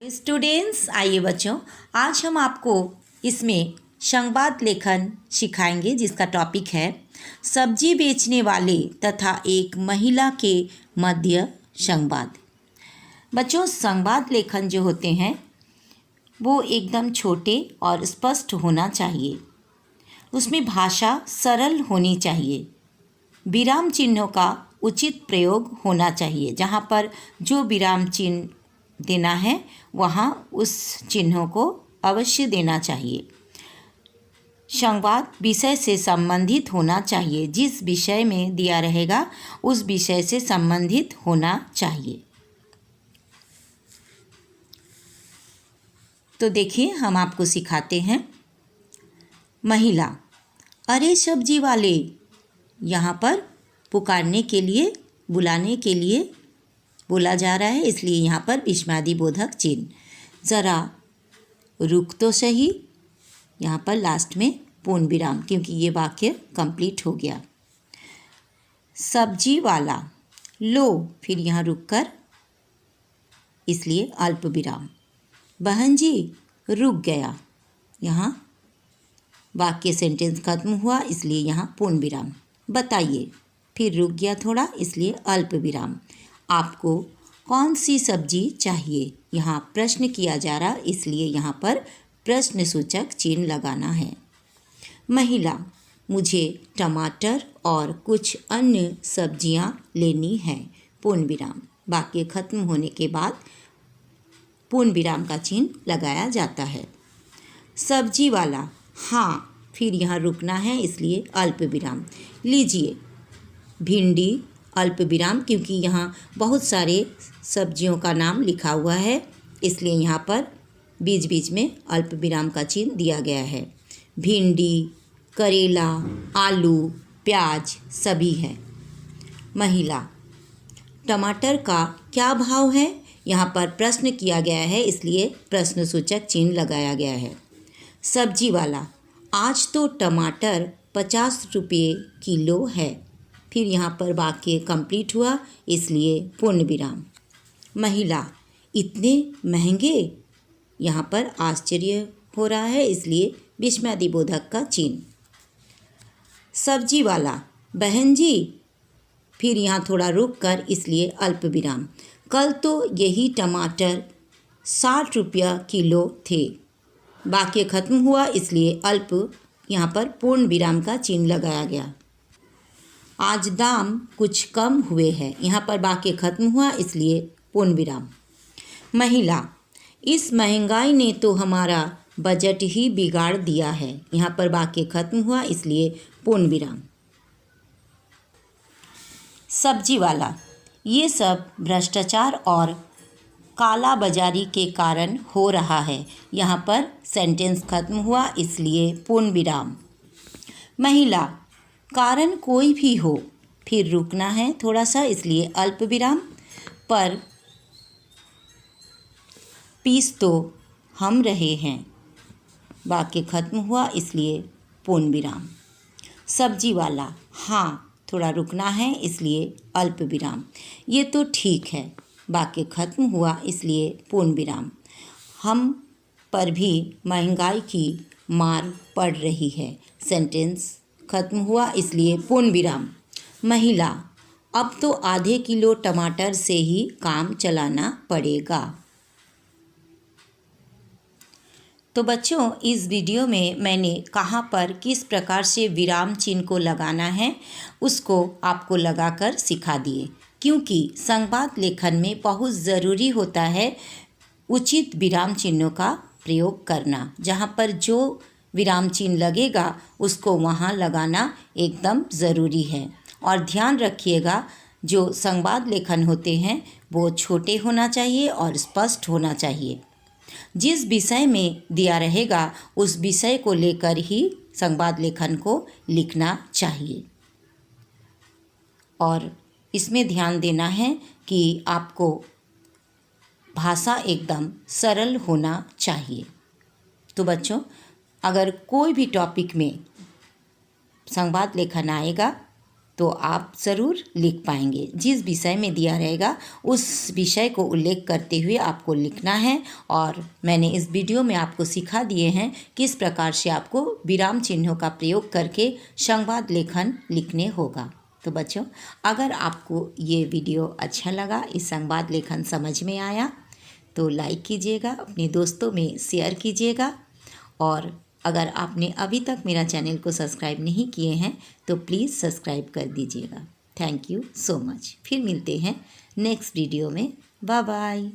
Students, आइए बच्चों, आज हम आपको इसमें संवाद लेखन सिखाएंगे जिसका टॉपिक है सब्जी बेचने वाले तथा एक महिला के मध्य संवाद। बच्चों, संवाद लेखन जो होते हैं वो एकदम छोटे और स्पष्ट होना चाहिए। उसमें भाषा सरल होनी चाहिए। विराम चिन्हों का उचित प्रयोग होना चाहिए। जहाँ पर जो विराम चिन्ह देना है वहाँ उस चिन्हों को अवश्य देना चाहिए। संवाद विषय से संबंधित होना चाहिए। जिस विषय में दिया रहेगा उस विषय से संबंधित होना चाहिए। तो देखिए, हम आपको सिखाते हैं। महिला: अरे सब्जी वाले। यहाँ पर पुकारने के लिए, बुलाने के लिए बोला जा रहा है, इसलिए यहाँ पर विस्मयादि बोधक चिन्ह। ज़रा रुक तो सही। यहाँ पर लास्ट में पूर्ण विराम, क्योंकि ये वाक्य कंप्लीट हो गया। सब्जी वाला: लो, फिर यहाँ रुक कर, इसलिए अल्प विराम। बहन जी, रुक गया। यहाँ वाक्य सेंटेंस खत्म हुआ, इसलिए यहाँ पूर्ण विराम। बताइए, फिर रुक गया थोड़ा, इसलिए अल्प विराम। आपको कौन सी सब्जी चाहिए? यहाँ प्रश्न किया जा रहा, इसलिए यहाँ पर प्रश्न सूचक चिन्ह लगाना है। महिला: मुझे टमाटर और कुछ अन्य सब्जियाँ लेनी हैं। पूर्ण विराम। वाक्य खत्म होने के बाद पूर्ण विराम का चिन्ह लगाया जाता है। सब्जी वाला: हाँ, फिर यहाँ रुकना है, इसलिए अल्प विराम। लीजिए। भिंडी, अल्प विराम, क्योंकि यहाँ बहुत सारे सब्जियों का नाम लिखा हुआ है, इसलिए यहाँ पर बीच बीच में अल्प विराम का चिन्ह दिया गया है। भिंडी, करेला, आलू, प्याज सभी है। महिला: टमाटर का क्या भाव है? यहाँ पर प्रश्न किया गया है, इसलिए प्रश्न सूचक चिन्ह लगाया गया है। सब्जी वाला: आज तो टमाटर 50 रुपये किलो है। फिर यहाँ पर वाक्य कंप्लीट हुआ, इसलिए पूर्ण विराम। महिला: इतने महंगे? यहाँ पर आश्चर्य हो रहा है, इसलिए विस्मयादि बोधक का चिन्ह। सब्जी वाला: बहन जी, फिर यहाँ थोड़ा रुक कर, इसलिए अल्प विराम। कल तो यही टमाटर 60 रुपया किलो थे। वाक्य खत्म हुआ, इसलिए अल्प, यहाँ पर पूर्ण विराम का चिन्ह लगाया गया। आज दाम कुछ कम हुए हैं। यहाँ पर वाक्य खत्म हुआ, इसलिए पूर्ण विराम। महिला: इस महंगाई ने तो हमारा बजट ही बिगाड़ दिया है। यहाँ पर वाक्य खत्म हुआ, इसलिए पूर्ण विराम। सब्जी वाला: ये सब भ्रष्टाचार और काला बाजारी के कारण हो रहा है। यहाँ पर सेंटेंस खत्म हुआ, इसलिए पूर्ण विराम। महिला: कारण कोई भी हो, फिर रुकना है थोड़ा सा, इसलिए अल्प विराम। पर पीस तो हम रहे हैं। वाक्य खत्म हुआ, इसलिए पूर्ण विराम। सब्जी वाला: हाँ, थोड़ा रुकना है, इसलिए अल्प विराम। ये तो ठीक है। वाक्य खत्म हुआ, इसलिए पूर्ण विराम। हम पर भी महंगाई की मार पड़ रही है। सेंटेंस खत्म हुआ, इसलिए पूर्ण विराम। महिला: अब तो आधे किलो टमाटर से ही काम चलाना पड़ेगा। तो बच्चों, इस वीडियो में मैंने कहाँ पर किस प्रकार से विराम चिन्ह को लगाना है उसको आपको लगाकर सिखा दिए, क्योंकि संवाद लेखन में बहुत ज़रूरी होता है उचित विराम चिन्हों का प्रयोग करना। जहाँ पर जो विराम चिन्ह लगेगा उसको वहाँ लगाना एकदम ज़रूरी है। और ध्यान रखिएगा, जो संवाद लेखन होते हैं वो छोटे होना चाहिए और स्पष्ट होना चाहिए। जिस विषय में दिया रहेगा उस विषय को लेकर ही संवाद लेखन को लिखना चाहिए। और इसमें ध्यान देना है कि आपको भाषा एकदम सरल होना चाहिए। तो बच्चों, अगर कोई भी टॉपिक में संवाद लेखन आएगा तो आप ज़रूर लिख पाएंगे। जिस विषय में दिया रहेगा उस विषय को उल्लेख करते हुए आपको लिखना है। और मैंने इस वीडियो में आपको सिखा दिए हैं किस प्रकार से आपको विराम चिन्हों का प्रयोग करके संवाद लेखन लिखने होगा। तो बच्चों, अगर आपको ये वीडियो अच्छा लगा, इस संवाद लेखन समझ में आया, तो लाइक कीजिएगा, अपने दोस्तों में शेयर कीजिएगा। और अगर आपने अभी तक मेरा चैनल को सब्सक्राइब नहीं किए हैं तो प्लीज़ सब्सक्राइब कर दीजिएगा। Thank you so much. फिर मिलते हैं नेक्स्ट वीडियो में। Bye bye.